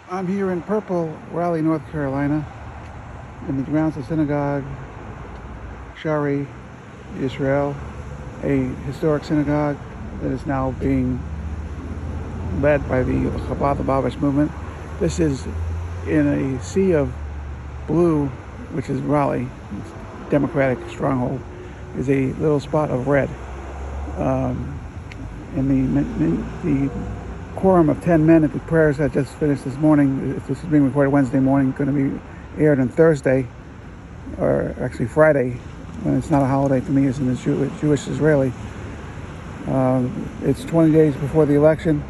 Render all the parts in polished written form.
I'm here in Purple, Raleigh, North Carolina, in the grounds of synagogue Shari, Israel, a historic synagogue that is now being led by the Chabad Lubavitch movement. This is in a sea of blue, which is Raleigh, Democratic stronghold, is a little spot of red. In the quorum of 10 men at the prayers that just finished this morning, this is being recorded Wednesday morning, going to be aired on Thursday, or actually Friday, when it's not a holiday for me as in a Jewish Israeli. It's 20 days before the election,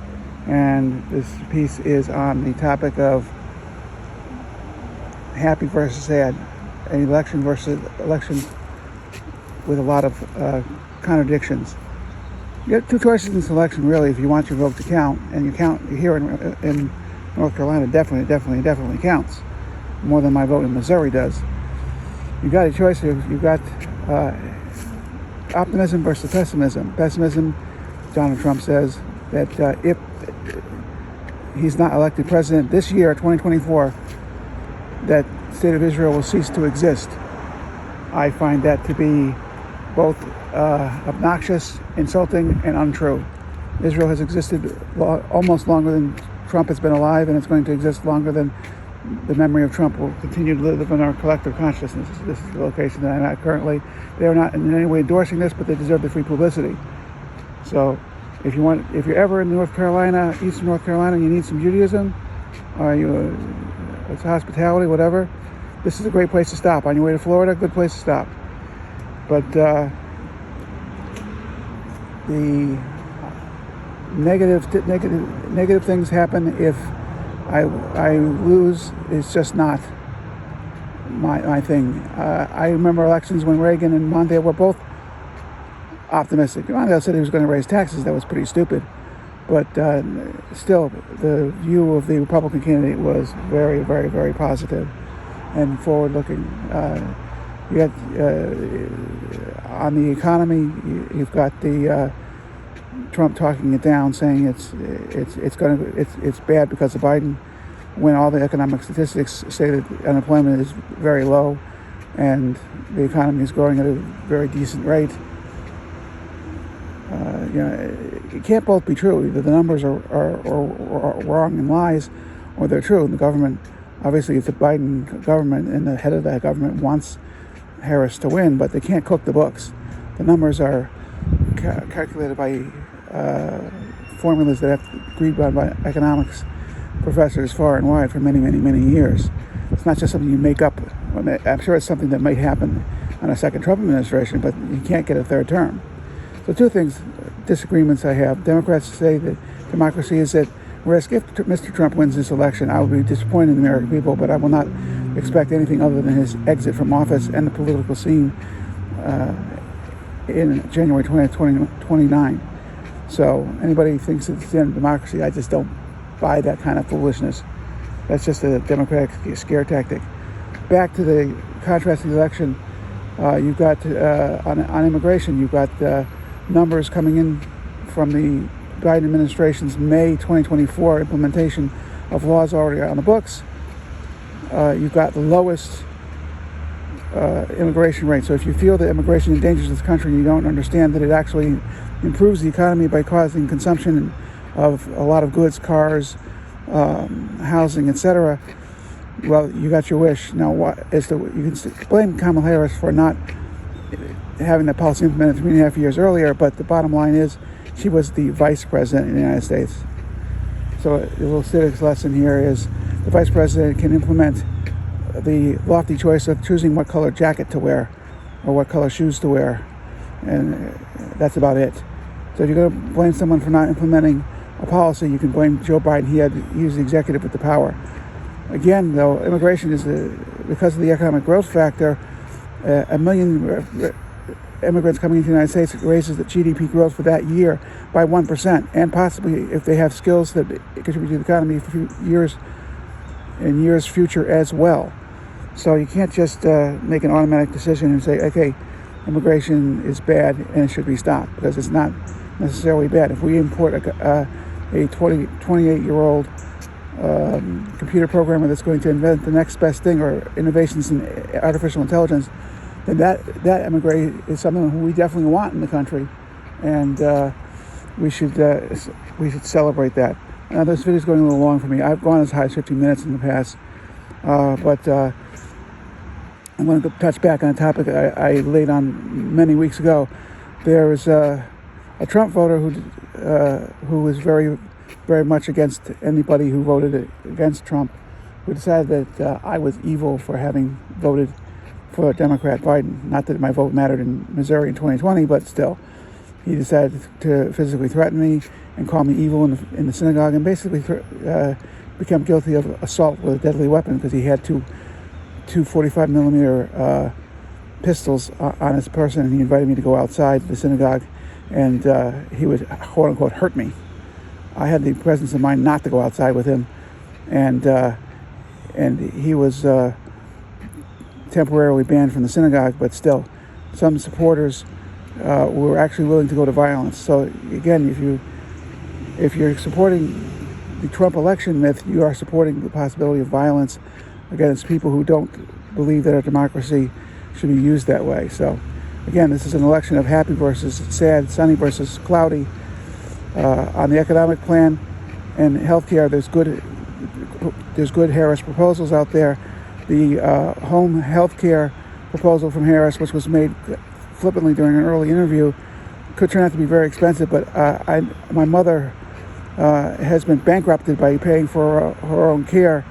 and this piece is on the topic of happy versus sad, an election versus election with a lot of contradictions. You have two choices in this election, really, if you want your vote to count, and you count here in North Carolina definitely counts, more than my vote in Missouri does. You got a choice. You've got optimism versus pessimism. Pessimism, Donald Trump says that if he's not elected president this year, 2024, that the state of Israel will cease to exist. I find that to be both obnoxious, insulting, and untrue. Israel has existed almost longer than Trump has been alive, and it's going to exist longer than the memory of Trump will continue to live in our collective consciousness. This is the location that I'm at currently. They are not in any way endorsing this, but they deserve the free publicity. So if you're ever in North Carolina, Eastern North Carolina, and you need some Judaism, or it's hospitality, whatever, this is a great place to stop. On your way to Florida, good place to stop. But the negative things happen if I lose. Is just not my thing. I remember elections when Reagan and Mondale were both optimistic. Mondale said he was going to raise taxes. That was pretty stupid. But still, the view of the Republican candidate was very positive and forward-looking. You got on the economy, you've got the Trump talking it down, saying it's bad because of Biden, when all the economic statistics say that unemployment is very low and the economy is growing at a very decent rate. It can't both be true. Either the numbers are wrong and lies, or they're true. And the government, obviously, it's a Biden government, and the head of that government wants Harris to win, but they can't cook the books. The numbers are calculated by formulas that have to be agreed by economics professors far and wide for many years. It's not just something you make up. I'm sure it's something that might happen on a second Trump administration, but you can't get a third term. So two disagreements I have. Democrats say that democracy is at risk. If Mr. Trump wins this election, I will be disappointed in the American people, but I will not expect anything other than his exit from office and the political scene in January 20th, 2029. So anybody who thinks it's the end of democracy, I just don't buy that kind of foolishness. That's just a Democratic scare tactic. Back to the contrasting election, you've got on immigration, you've got numbers coming in from the Biden administration's May 2024 implementation of laws already on the books. You've got the lowest immigration rate. So if you feel that immigration endangers this country, you don't understand that it actually improves the economy by causing consumption of a lot of goods, cars, housing, etc. Well, you got your wish. Now, you can blame Kamala Harris for not having that policy implemented 3.5 years earlier, but the bottom line is she was the vice president in the United States. So a little civics lesson here is the vice president can implement the lofty choice of choosing what color jacket to wear or what color shoes to wear, and that's about it. So if you're going to blame someone for not implementing a policy, you can blame Joe Biden. He was the executive with the power. Again, though, immigration is because of the economic growth factor. 1 million immigrants coming into the United States raises the GDP growth for that year by 1%, and possibly, if they have skills that contribute to the economy for years future as well. So you can't just make an automatic decision and say, okay, immigration is bad and it should be stopped, because it's not necessarily bad. If we import a 28-year-old computer programmer that's going to invent the next best thing or innovations in artificial intelligence, then that emigre is something we definitely want in the country, and we should celebrate that. Now, this video is going a little long for me. I've gone as high as 15 minutes in the past, but I'm going to touch back on a topic I laid on many weeks ago. There was a Trump voter who was very, very much against anybody who voted against Trump, who decided that I was evil for having voted for Democrat Biden. Not that my vote mattered in Missouri in 2020, but still. He decided to physically threaten me and call me evil in the synagogue, and basically become guilty of assault with a deadly weapon because he had two 45 millimeter pistols on his person, and he invited me to go outside the synagogue, and he would, quote unquote, hurt me. I had the presence of mind not to go outside with him, and he was temporarily banned from the synagogue, but still, some supporters were actually willing to go to violence. So again, if you're supporting the Trump election myth, you are supporting the possibility of violence against people who don't believe that our democracy should be used that way. So again, this is an election of happy versus sad, sunny versus cloudy. On the economic plan and healthcare, there's good Harris proposals out there. The home healthcare proposal from Harris, which was made flippantly during an early interview, could turn out to be very expensive, but my mother has been bankrupted by paying for her own care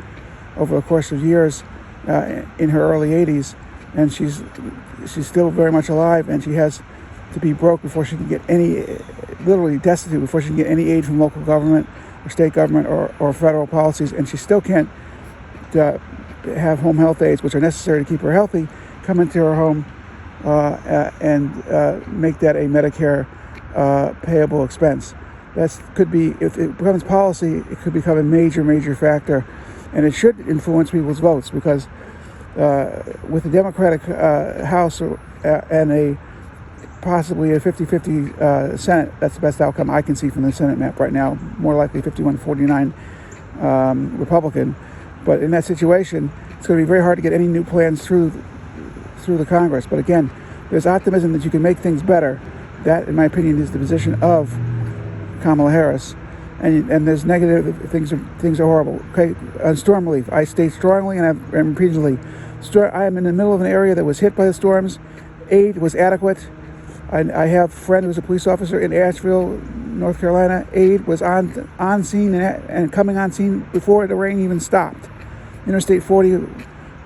over the course of years in her early 80s, and she's still very much alive, and she has to be broke before she can get literally destitute before she can get any aid from local government or state government or federal policies, and she still can't have home health aides, which are necessary to keep her healthy, come into her home and make that a Medicare payable expense. That could be, if it becomes policy, it could become a major factor, and it should influence people's votes, because with the Democratic House and possibly a 50-50 Senate, that's the best outcome I can see from the Senate map right now, more likely 51-49 Republican. But in that situation, it's going to be very hard to get any new plans through the Congress. But again, there's optimism that you can make things better. That, in my opinion, is the position of Kamala Harris. And there's negative things are horrible. Okay, on storm relief, I state strongly and repeatedly, I am in the middle of an area that was hit by the storms. Aid was adequate. I have a friend who's a police officer in Asheville, North Carolina. Aid was on scene and coming on scene before the rain even stopped. Interstate 40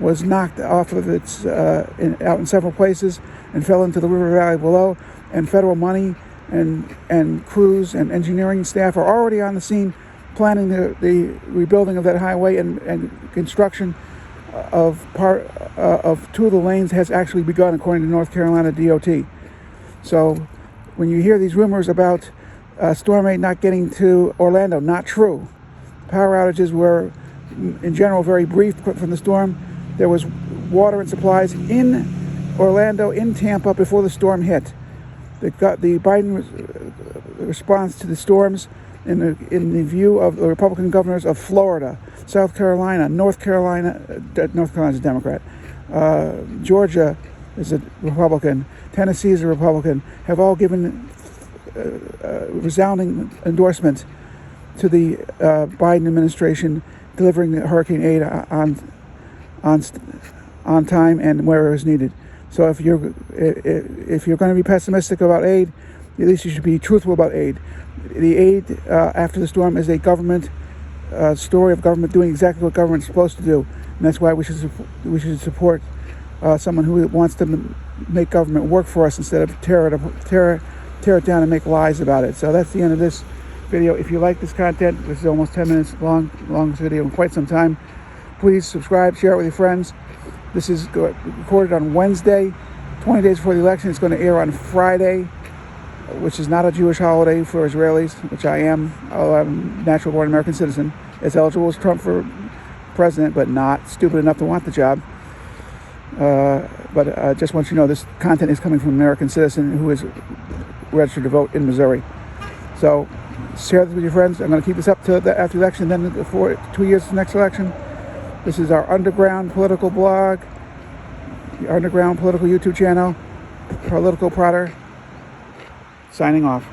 was knocked off of its out in several places and fell into the river valley below. And federal money and crews and engineering staff are already on the scene, planning the rebuilding of that highway, and construction of two of the lanes has actually begun, according to North Carolina DOT. So when you hear these rumors about Storm 8 not getting to Orlando, not true. Power outages were, in general, very brief from the storm. There was water and supplies in Orlando, in Tampa, before the storm hit. The Biden response to the storms, in the view of the Republican governors of Florida, South Carolina, North Carolina is a Democrat, Georgia is a Republican, Tennessee is a Republican, have all given resounding endorsement to the Biden administration delivering hurricane aid on time and where it was needed. So if you're going to be pessimistic about aid, at least you should be truthful about aid. The aid after the storm is a government story of government doing exactly what government's supposed to do, and that's why we should support someone who wants to make government work for us instead of tear it down and make lies about it. So that's the end of this video. If you like this content, this is almost 10 minutes longest video in quite some time. Please subscribe, share it with your friends. This is recorded on Wednesday, 20 days before the election. It's going to air on Friday, which is not a Jewish holiday for Israelis, which I am. I'm a natural-born American citizen, as eligible as Trump for president, but not stupid enough to want the job. But I just want you to know this content is coming from an American citizen who is registered to vote in Missouri. So Share this with your friends. I'm going to keep this up to after the election, then for 2 years to the next election. This is our underground political blog, the underground political YouTube channel, Political Prodder, signing off.